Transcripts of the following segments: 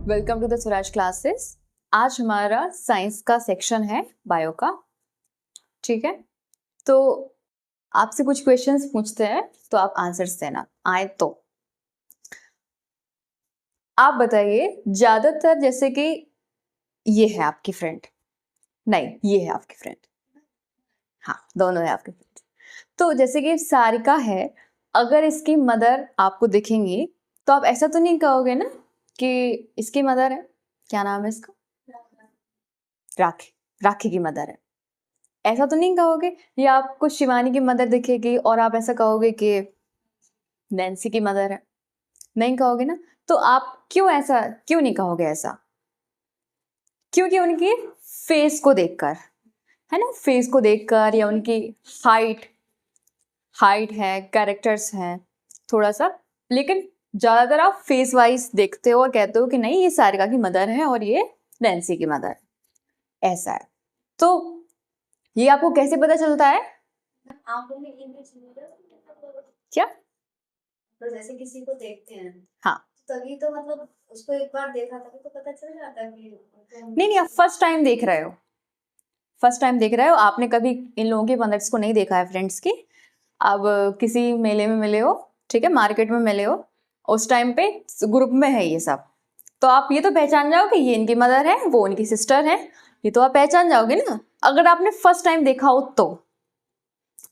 Welcome to the Swaraj classes. आज हमारा science का सेक्शन है बायो का। ठीक है, तो आपसे कुछ क्वेश्चंस पूछते हैं तो आप आंसर्स देना आए तो। आप बताइए, ज्यादातर जैसे कि ये है आपकी फ्रेंड, नहीं ये है आपकी फ्रेंड, हाँ दोनों है आपके फ्रेंड। तो जैसे कि सारिका है, अगर इसकी मदर आपको दिखेंगी तो आप ऐसा तो नहीं कहोगे ना कि इसकी मदर है, क्या नाम है इसका, राखी, राखी की मदर है, ऐसा तो नहीं कहोगे। या आपको शिवानी की मदर दिखेगी और आप ऐसा कहोगे कि नैन्सी की मदर है, नहीं कहोगे ना। तो आप क्यों नहीं कहोगे ऐसा? क्योंकि उनकी फेस को देखकर, है ना, फेस को देखकर या उनकी हाइट हाइट है, कैरेक्टर्स हैं थोड़ा सा, लेकिन ज्यादातर आप फेस वाइज देखते हो और कहते हो कि नहीं ये सारिका की मदर है और ये नैन्सी की मदर है, ऐसा है। तो ये आपको कैसे पता चलता है? क्या? तो जैसे किसी को देखते हैं, हाँ, तभी तो मतलब उसको एक बार देखा था तो पता चल जाता है कि नहीं आप फर्स्ट टाइम देख रहे हो, फर्स्ट टाइम देख रहे हो, आपने कभी इन लोगों की मदर्स को नहीं देखा है फ्रेंड्स की। अब किसी मेले में मिले हो, ठीक है, मार्केट में मिले हो, उस टाइम पे ग्रुप में है ये सब, तो आप ये तो पहचान जाओगे ये इनकी मदर है, वो उनकी सिस्टर है, ये तो आप पहचान जाओगे ना, अगर आपने फर्स्ट टाइम देखा हो तो।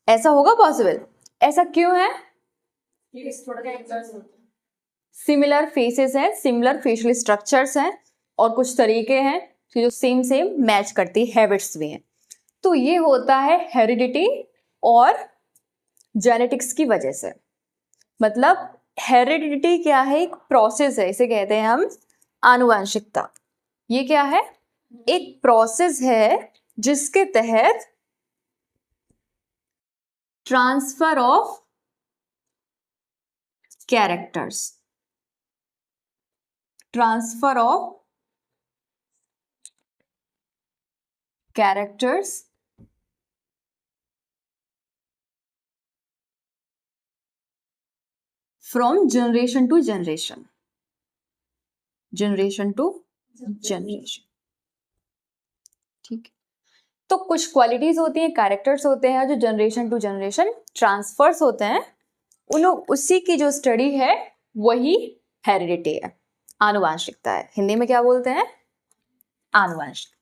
ऐसा होगा पॉसिबल? ऐसा क्यों है? सिमिलर फेसेस हैं, सिमिलर फेशियल स्ट्रक्चर्स हैं और कुछ तरीके हैं कि जो सेम सेम मैच करती हैबिट्स भी हैं। तो ये होता है हेरिडिटी और जेनेटिक्स की वजह से। मतलब हेरिडिटी क्या है? एक प्रोसेस है, इसे कहते हैं हम आनुवंशिकता। ये क्या है? एक प्रोसेस है जिसके तहत transfer of characters, transfer of characters from generation to generation, generation to generation. ठीक है, तो कुछ क्वालिटीज होती हैं, कैरेक्टर्स होते हैं जो जनरेशन टू जनरेशन ट्रांसफर्स होते हैं, उसी की जो स्टडी है वही हेरिडिटी है, आनुवंशिकता है। हिंदी में क्या बोलते हैं? आनुवंशिकता।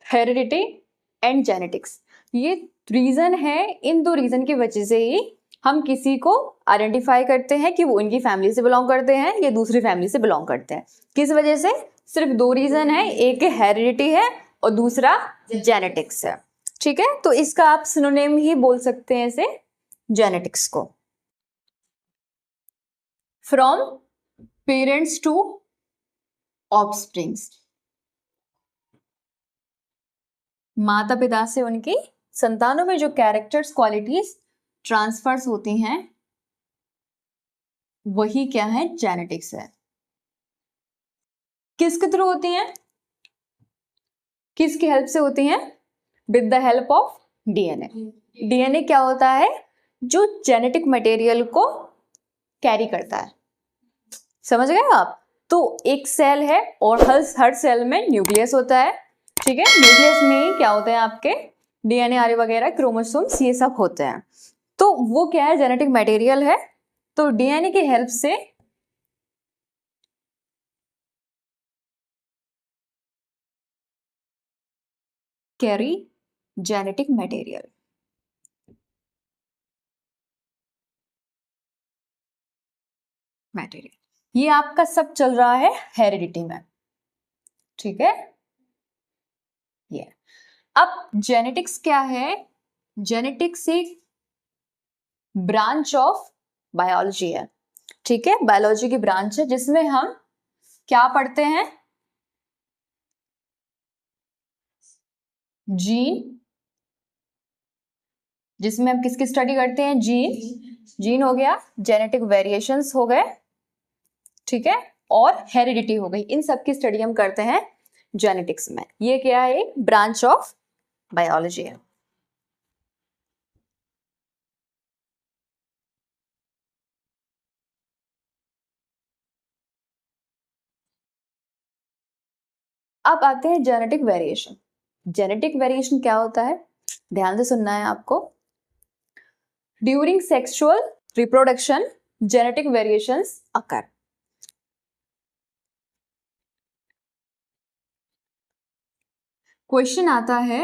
हेरिडिटी एंड जेनेटिक्स, ये रीजन है, इन दो रीजन की वजह से ही हम किसी को आइडेंटिफाई करते हैं कि वो इनकी फैमिली से बिलोंग करते हैं या दूसरी फैमिली से बिलोंग करते हैं। किस वजह से? सिर्फ दो रीजन है, एक हेरिडिटी है और दूसरा जेनेटिक्स है। ठीक है, तो इसका आप सिनोनिम ही बोल सकते हैं इसे, जेनेटिक्स को। फ्रॉम पेरेंट्स टू ऑफस्प्रिंग्स, माता पिता से उनकी संतानों में जो कैरेक्टर्स क्वालिटीज ट्रांसफर्स होती हैं वही क्या है? जेनेटिक्स है। किसके थ्रू होती हैं? किसकी हेल्प से होती हैं? With the help of DNA. DNA क्या होता है? जो जेनेटिक मटेरियल को कैरी करता है। समझ गए आप? तो एक सेल है और हर सेल में न्यूक्लियस होता है। ठीक है, न्यूक्लियस में क्या होते हैं आपके डीएनए आरए वगैरह, क्रोमोसोम्स, ये सब होते हैं। तो वो क्या है? जेनेटिक मटेरियल है। तो डीएनए की हेल्प से कैरी जेनेटिक मटेरियल, ये आपका सब चल रहा है हेरिडिटी में। ठीक है, ये अब जेनेटिक्स क्या है? जेनेटिक्स एक ब्रांच ऑफ बायोलॉजी है। ठीक है, बायोलॉजी की ब्रांच है जिसमें हम क्या पढ़ते हैं? जीन, जिसमें हम किसकी स्टडी करते हैं? जीन। जीन हो गया, जेनेटिक वेरिएशंस हो गए, ठीक है, और हेरिडिटी हो गई। इन सब की स्टडी हम करते हैं जेनेटिक्स में। ये क्या है? एक ब्रांच ऑफ बायोलॉजी है। अब आते हैं जेनेटिक वेरिएशन। जेनेटिक वेरिएशन क्या होता है? ध्यान से सुनना है आपको। During sexual reproduction genetic variations occur. Question आता है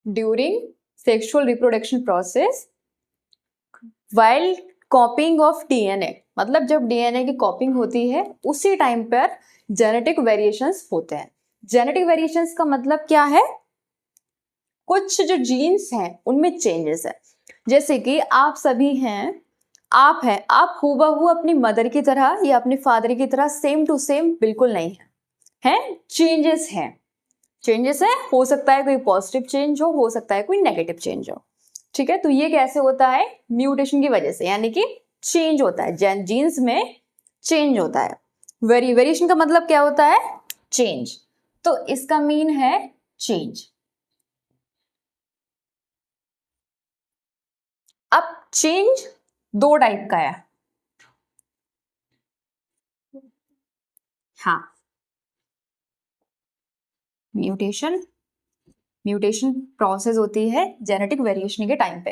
during sexual reproduction process while copying of DNA, मतलब जब डीएनए की कॉपिंग होती है उसी टाइम पर जेनेटिक वेरिएशंस होते हैं। जेनेटिक वेरिएशंस का मतलब क्या है? कुछ जो जीन्स हैं उनमें चेंजेस है। जैसे कि आप सभी हैं, आप हूबहू अपनी मदर की तरह या अपने फादर की तरह सेम टू सेम बिल्कुल नहीं है, हैं? चेंजेस हैं, चेंजेस है। हो सकता है कोई पॉजिटिव चेंज हो सकता है कोई नेगेटिव चेंज हो। ठीक है, तो ये कैसे होता है? म्यूटेशन की वजह से, यानी कि चेंज होता है, जीन्स में चेंज होता है। वेरिएशन का मतलब क्या होता है? चेंज। तो इसका मीन है चेंज। अब चेंज दो टाइप का है। हाँ, म्यूटेशन प्रोसेस होती है जेनेटिक वेरिएशन के टाइम पे।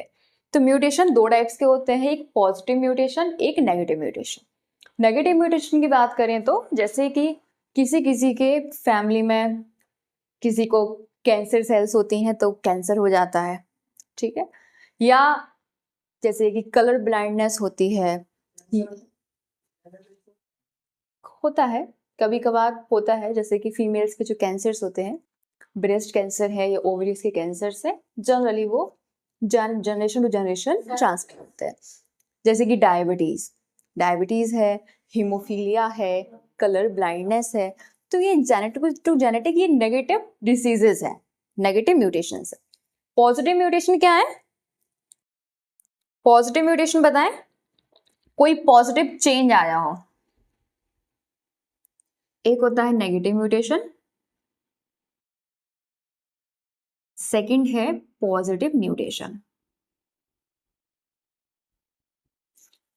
तो म्यूटेशन दो टाइप्स के होते हैं, एक पॉजिटिव म्यूटेशन, एक नेगेटिव म्यूटेशन। नेगेटिव म्यूटेशन की बात करें तो जैसे कि किसी किसी के फैमिली में किसी को कैंसर सेल्स होती हैं तो कैंसर हो जाता है, ठीक है, या जैसे कि कलर ब्लाइंडनेस होती है, होता है, कभी कभार होता है। जैसे कि फीमेल्स के जो कैंसर्स होते हैं, ब्रेस्ट कैंसर है या ओवरीज के कैंसर से, जनरली वो जनरेशन टू जनरेशन ट्रांसफर होते हैं। जैसे कि डायबिटीज है, हीमोफीलिया है, कलर ब्लाइंडनेस है। तो ये जेनेटिक टू जेनेटिक, ये नेगेटिव डिसीजेस है, नेगेटिव म्यूटेशंस है। पॉजिटिव म्यूटेशन क्या है? पॉजिटिव म्यूटेशन बताएं, कोई पॉजिटिव चेंज आया हो। एक होता है नेगेटिव म्यूटेशन, सेकंड है पॉजिटिव म्यूटेशन।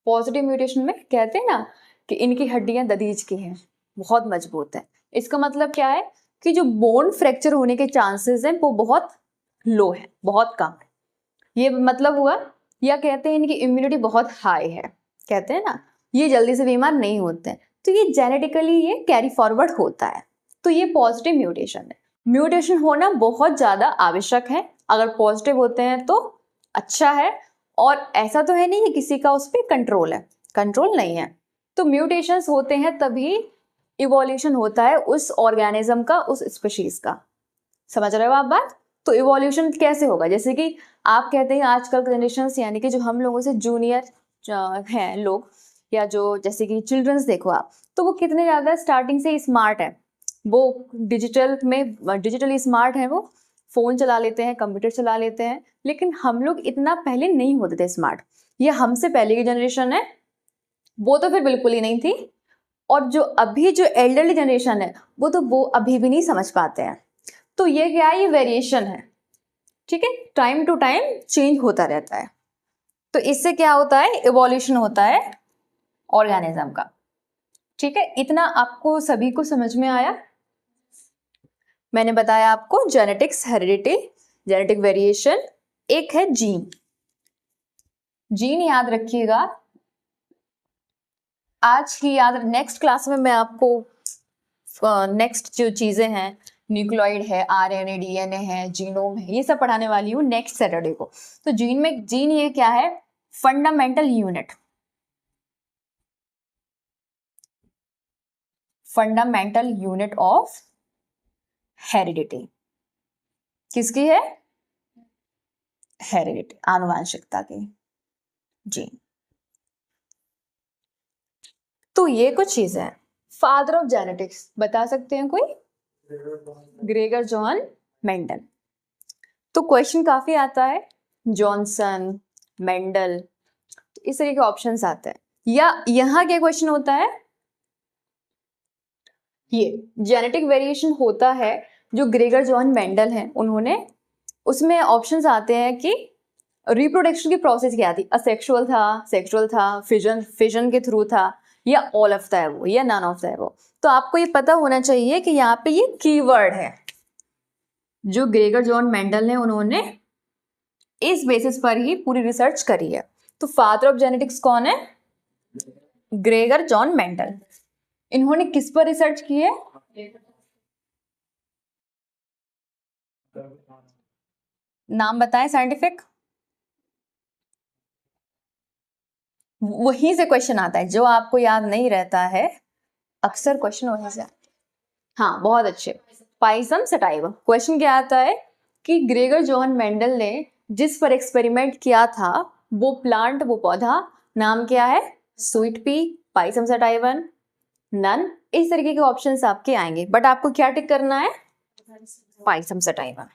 पॉजिटिव म्यूटेशन में कहते हैं ना कि इनकी हड्डियां ददीज की हैं, बहुत मजबूत है। इसका मतलब क्या है कि जो बोन फ्रैक्चर होने के चांसेस हैं वो बहुत लो है, बहुत कम है, ये मतलब हुआ। या कहते हैं इनकी इम्यूनिटी बहुत हाई है, कहते हैं ना ये जल्दी से बीमार नहीं होते हैं। तो ये जेनेटिकली ये कैरी फॉरवर्ड होता है। तो ये पॉजिटिव म्यूटेशन है। म्यूटेशन होना बहुत ज्यादा आवश्यक है। अगर पॉजिटिव होते हैं तो अच्छा है, और ऐसा तो है नहीं कि किसी का उस पर कंट्रोल है, कंट्रोल नहीं है। तो म्यूटेशंस होते हैं तभी इवोल्यूशन होता है उस ऑर्गेनिज्म का, उस स्पीशीज का। समझ रहे हो आप बात? तो इवोल्यूशन कैसे होगा? जैसे कि आप कहते हैं आजकल जनरेशन, यानी कि जो हम लोगों से जूनियर हैं लोग, या जो जैसे कि चिल्ड्रंस देखो आप, तो वो कितने ज़्यादा स्टार्टिंग से स्मार्ट है, वो डिजिटली स्मार्ट है, वो फ़ोन चला लेते हैं, कंप्यूटर चला लेते हैं। लेकिन हम लोग इतना पहले नहीं होते थे स्मार्ट। ये हमसे पहले की जनरेशन है, वो तो फिर बिल्कुल ही नहीं थी। और जो अभी जो एल्डरली जनरेशन है वो अभी भी नहीं समझ पाते हैं। तो ये क्या है? ये वेरिएशन है, ठीक है, टाइम टू टाइम चेंज होता रहता है। तो इससे क्या होता है? इवोल्यूशन होता है ऑर्गेनिज्म का। ठीक है, इतना आपको सभी को समझ में आया? मैंने बताया आपको जेनेटिक्स, हेरिडिटी, जेनेटिक वेरिएशन, एक है जीन। जीन याद रखिएगा, आज की याद, नेक्स्ट क्लास में मैं आपको नेक्स्ट जो चीजें हैं, न्यूक्लियोइड है, आरएनए, डीएनए है, जीनोम है, ये सब पढ़ाने वाली हूँ नेक्स्ट सैटरडे को। तो जीन ये क्या है? Fundamental unit, fundamental unit of heredity. किसकी है? हेरिडिटी, आनुवांशिकता की। जी, तो ये कुछ चीजें हैं। फादर ऑफ जेनेटिक्स बता सकते हैं कोई? Gregor John Mendel. तो क्वेश्चन काफी आता है, जॉनसन, मेंडल, इस तरह के ऑप्शंस आते हैं। या यहाँ क्या क्वेश्चन होता है, ये जेनेटिक वेरिएशन होता है जो ग्रेगर जॉन मेंडल हैं उन्होंने, उसमें ऑप्शंस आते हैं कि रिप्रोडक्शन की प्रोसेस क्या थी, असेक्सुअल था, सेक्सुअल था, फिजन फिजन के थ्रू था, या ऑल ऑफ द एबव, या नन ऑफ द एबव। तो आपको ये पता होना चाहिए कि यहाँ पे ये कीवर्ड है जो ग्रेगर जॉन मेंडल ने उन्होंने इस बेसिस पर ही पूरी रिसर्च करी है। तो फादर ऑफ जेनेटिक्स कौन है? Gregor John Mendel. इन्होंने किस पर रिसर्च की है? नाम बताएं साइंटिफिक। वहीं से क्वेश्चन आता है, जो आपको याद नहीं रहता है अक्सर क्वेश्चन वहीं से। हाँ, बहुत अच्छे। Pisum sativa. क्वेश्चन क्या आता है कि ग्रेगर जॉन मेंडल ने जिस पर एक्सपेरिमेंट किया था वो प्लांट, वो पौधा नाम क्या है? स्वीट पी, पाइसम सटाइवन, नन, इस तरीके के ऑप्शंस आपके आएंगे, बट आपको क्या टिक करना है? पाइसम सटाइवन।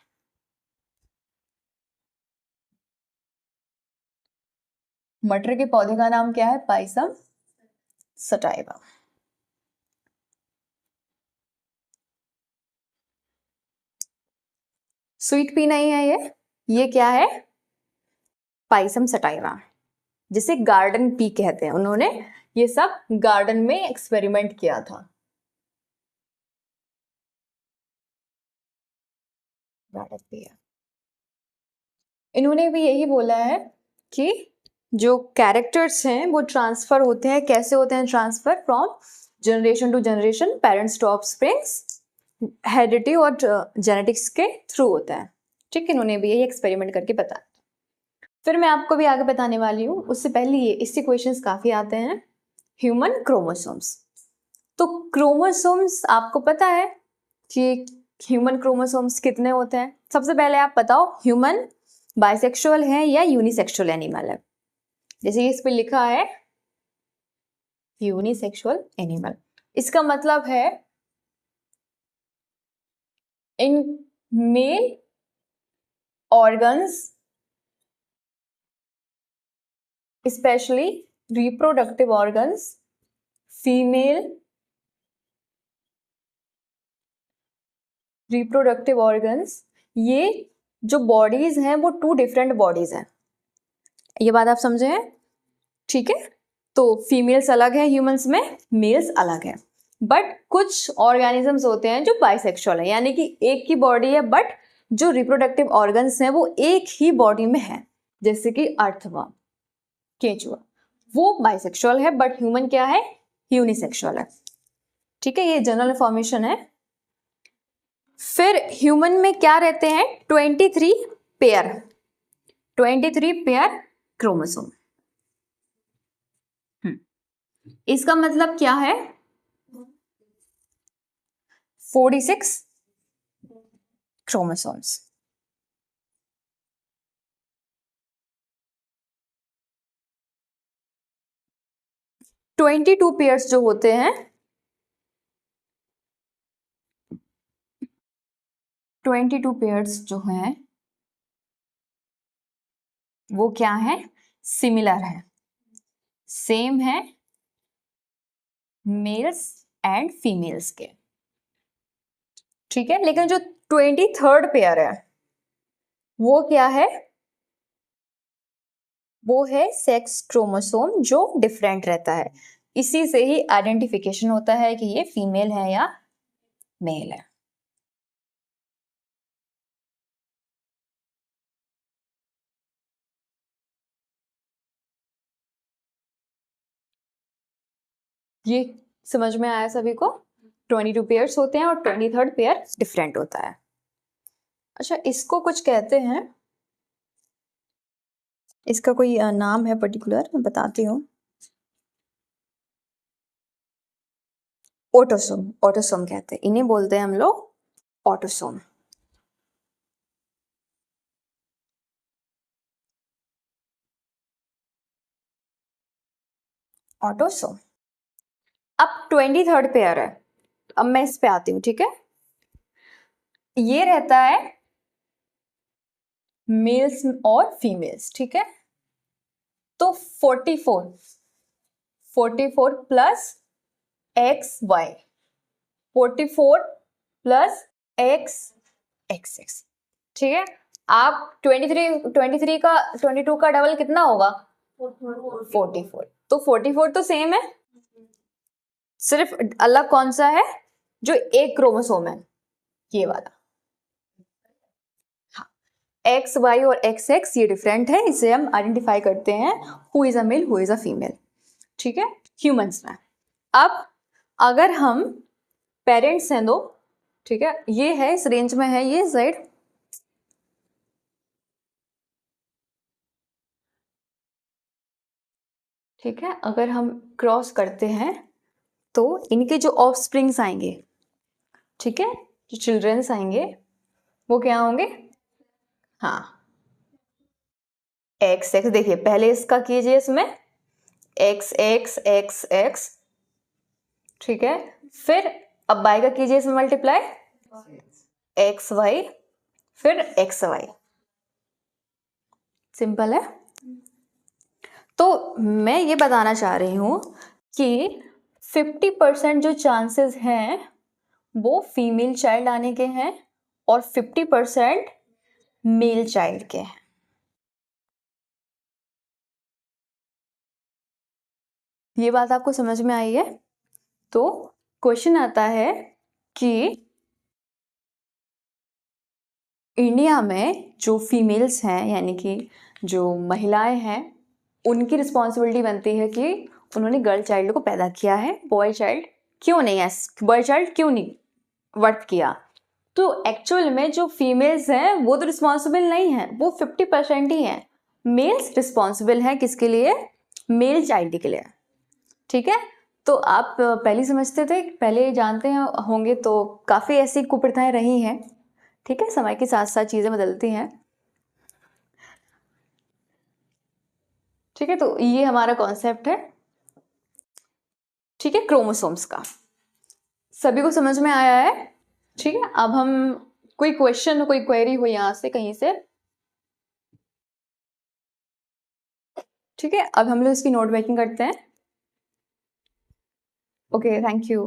मटर के पौधे का नाम क्या है? Pisum sativa. स्वीट पी नहीं है ये क्या है? पाइसम सटाइवा, जिसे गार्डन पी कहते हैं। उन्होंने ये सब गार्डन में एक्सपेरिमेंट किया था। गार्डन पी है। इन्होंने भी यही बोला है कि जो कैरेक्टर्स हैं वो ट्रांसफर होते हैं। कैसे होते हैं transfer? From generation to generation, parents to offsprings, heredity और जेनेटिक्स के थ्रू होता है। ठीक है, इन्होंने भी यही एक्सपेरिमेंट करके बताया। फिर मैं आपको भी आगे बताने वाली हूँ, उससे पहले ये इससे क्वेश्चंस काफी आते हैं। Human chromosomes. तो क्रोमोसोम्स आपको पता है कि ह्यूमन क्रोमोसोम्स कितने होते हैं? सबसे पहले आप बताओ, ह्यूमन बाइसेक्सुअल है या यूनिसेक्सुअल एनिमल है? जैसे इस पे लिखा है यूनिसेक्सुअल एनिमल, इसका मतलब है इन male organs, specially reproductive organs, female reproductive organs, ये जो बॉडीज हैं वो 2 डिफरेंट बॉडीज हैं। ये बात आप समझे हैं? ठीक है, तो फीमेल्स अलग है ह्यूमंस में, मेल्स अलग है। बट कुछ ऑर्गेनिजम्स होते हैं जो बाइसेक्सुअल है, यानी कि एक की बॉडी है बट जो रिप्रोडक्टिव ऑर्गन्स हैं वो एक ही बॉडी में है। जैसे कि अर्थवर्म, केंचुआ, वो बाइसेक्सुअल है बट ह्यूमन क्या है? यूनिसेक्सुअल है। ठीक है, ये जनरल इंफॉर्मेशन है। फिर ह्यूमन में क्या रहते हैं? 23 पेयर, 23 पेयर क्रोमोसोम। इसका मतलब क्या है? 46 क्रोमोसोम्स। ट्वेंटी टू पेयर्स जो होते हैं, 22 पेयर्स जो हैं वो क्या है? सिमिलर है, सेम है मेल्स एंड फीमेल्स के। ठीक है, लेकिन जो 23rd पेयर है वो क्या है? वो है सेक्स क्रोमोसोम, जो डिफरेंट रहता है। इसी से ही आइडेंटिफिकेशन होता है कि ये फीमेल है या मेल है। ये समझ में आया सभी को? 22 पेयर्स होते हैं और 23rd पेयर डिफरेंट होता है। अच्छा, इसको कुछ कहते हैं, इसका कोई नाम है पर्टिकुलर, मैं बताती हूँ। ऑटोसोम, ऑटोसोम कहते हैं इन्हें, बोलते हैं हम लोग ऑटोसोम। ऑटोसोम। अब 23rd पेयर है, अब मैं इस पे आती हूँ, ठीक है। ये रहता है मेल्स और फीमेल्स, ठीक है। तो 44 plus X Y, 44 plus X X X, ठीक है। आप 23 का 22 का डबल कितना होगा? 44। तो 44 तो सेम है, सिर्फ अलग कौन सा है? जो एक क्रोमोसोम है, ये वाला। हाँ, एक्स वाई और एक्स एक्स ये डिफरेंट है, इसे हम आइडेंटिफाई करते हैं who is a mail who is a female, ठीक है, ह्यूमंस में। अब अगर हम पेरेंट्स हैं दो, ठीक है, ये है इस रेंज में है ये जेड, ठीक है। अगर हम क्रॉस करते हैं तो इनके जो ऑफस्प्रिंग्स आएंगे, ठीक है, जो चिल्ड्रंस आएंगे वो क्या होंगे? हाँ, एक्स एक्स। देखिए पहले इसका कीजिए, इसमें एक्स एक्स एक्स एक्स, ठीक है। फिर अब बाई का कीजिए इसमें मल्टीप्लाई, एक्स वाई, फिर एक्स वाई। सिंपल है। तो मैं ये बताना चाह रही हूं कि 50% जो चांसेस हैं वो फीमेल चाइल्ड आने के हैं और 50% मेल चाइल्ड के हैं। ये बात आपको समझ में आई है? तो क्वेश्चन आता है कि इंडिया में जो फीमेल्स हैं, यानी कि जो महिलाएं हैं, उनकी रिस्पॉन्सिबिलिटी बनती है कि उन्होंने गर्ल चाइल्ड को पैदा किया है, बॉय चाइल्ड क्यों नहीं है, बॉय चाइल्ड क्यों नहीं वर्थ किया। तो एक्चुअल में जो फीमेल्स हैं वो तो रिस्पॉन्सिबल नहीं है, वो 50% ही हैं। मेल्स रिस्पॉन्सिबल हैं किसके लिए? मेल चाइल्ड के लिए, ठीक है। तो आप पहले समझते थे, पहले जानते होंगे, तो काफ़ी ऐसी कुप्रथाएं रही हैं, ठीक है। समय के साथ साथ चीज़ें बदलती हैं, ठीक है। तो ये हमारा कॉन्सेप्ट है, ठीक है, क्रोमोसोम्स का। सभी को समझ में आया है? ठीक है। अब हम कोई क्वेश्चन, कोई क्वेरी हो यहाँ से कहीं से, ठीक है। अब हम लोग इसकी नोट मेकिंग करते हैं। Okay, thank you.